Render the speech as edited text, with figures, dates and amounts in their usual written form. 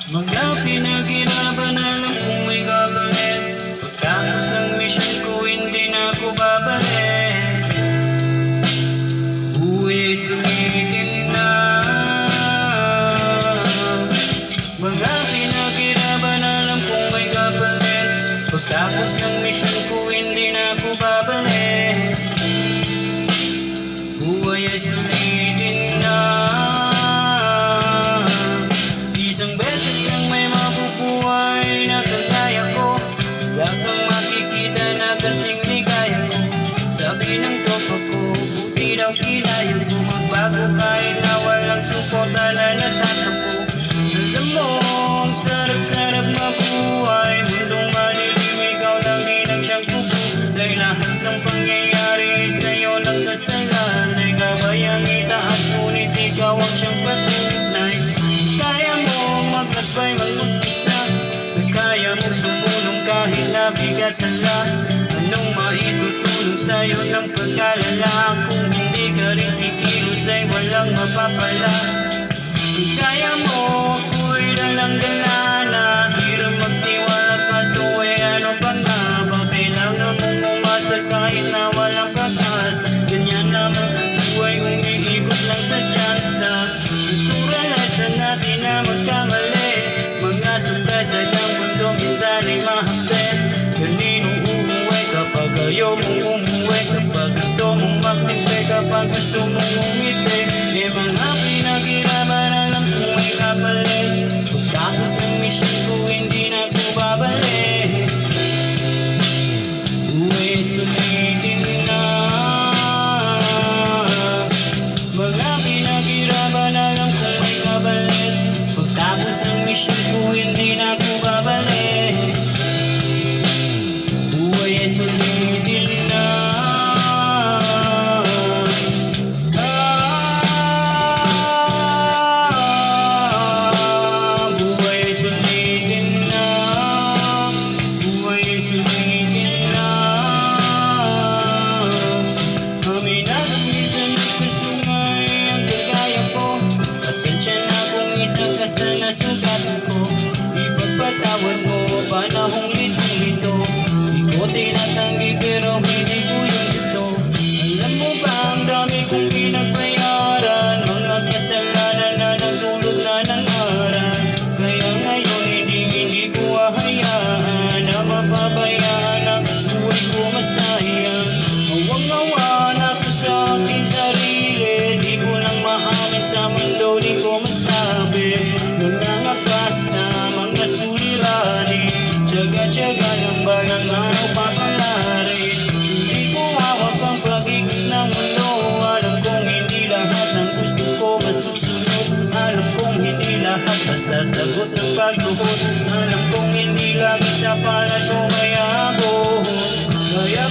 Mga pinaghirapan, alam kong may gagawin. Pagtapos ng mission ko, hindi na ako babalik. Buhay sulitin na. Mga pinaghirapan, alam kong may gagawin. Pagtapos ng mission ko, hindi na ako babalik. Buhay ay sulitin na. Isang beses lang may mabubuhay na kagaya ko. Wala kang makikita na kasing ligaya ko. Sabi ng tropa ko, buti daw kinaya ko magbago kahit na walang suporta na natatakbo. Alam mo, ang sarap-sarap mabuhay. Mundong malilim, ikaw lang din ang siyang kukulay. Lahat ng pangyayari sa'yo nagkasalanan. Ikaw ay ang itaas, ngunit ikaw ang siyang patunay. Kaya mo maglakbay mag-umpisa, kaya mo sumulong kahit na bigat na lang. Anong maitutulong sa'yo ng pag-alala? Kung hindi ka rin kikilos ay walang mapapala. Kaya mo ako'y dalang-dala. Hirap magtiwala kaso ay ano pa nga ba? Kailangan mong umasa kahit na walang pag-asa. Ganyan naman buhay, umiikot lang sa tsansa. Naturalasan natin na magkamali. Mga surpresa ng mundo minsan ay mahapit. Kaninong umuwi kapag ayaw mong umuwi? Kapag gusto mong magtipi, kapag gusto mong umiti. E mga pinaghirapan, alam kong may kapalit. Pagtapos ng mission ko, hindi na ako babalik. Buhay sulitin na. Mga pinaghirapan, alam kong may kapalit. Pagtapos ng mission ko, hindi na ako babalik. Buhay ay sulitin na. Buhay ay sulitin na. Buhay ay sulitin na. Amin at minsan nagkasungay ang kagaya ko. Pasensya na kung isa ka sa nasugatan ko. Ipagpatawad mo, panahong litong-lito. Di ko tinatanggi pero hindi ko yung gusto. Alam mo ba ang dami kong pinagbayaran? Mga kasalanan na nagdulot na ng aral. Kaya ngayon hindi ko hahayaan na mapabayaan ang buhay ko masayang. Awang-awa na ako sa aking sarili. Di ko lang maamin sa mundo, di ko masabi. Nangangapa sa mga suliranin. Tsaga-tsaga ng balang araw papalari. Hindi ko hawak ang pag-ikot ng mundo. Alam kong hindi lahat ng gusto ko masusunod. Alam kong hindi lahat masasagot ng pagluhod. Alam kong hindi lagi sa palat ko kaya ako. Kaya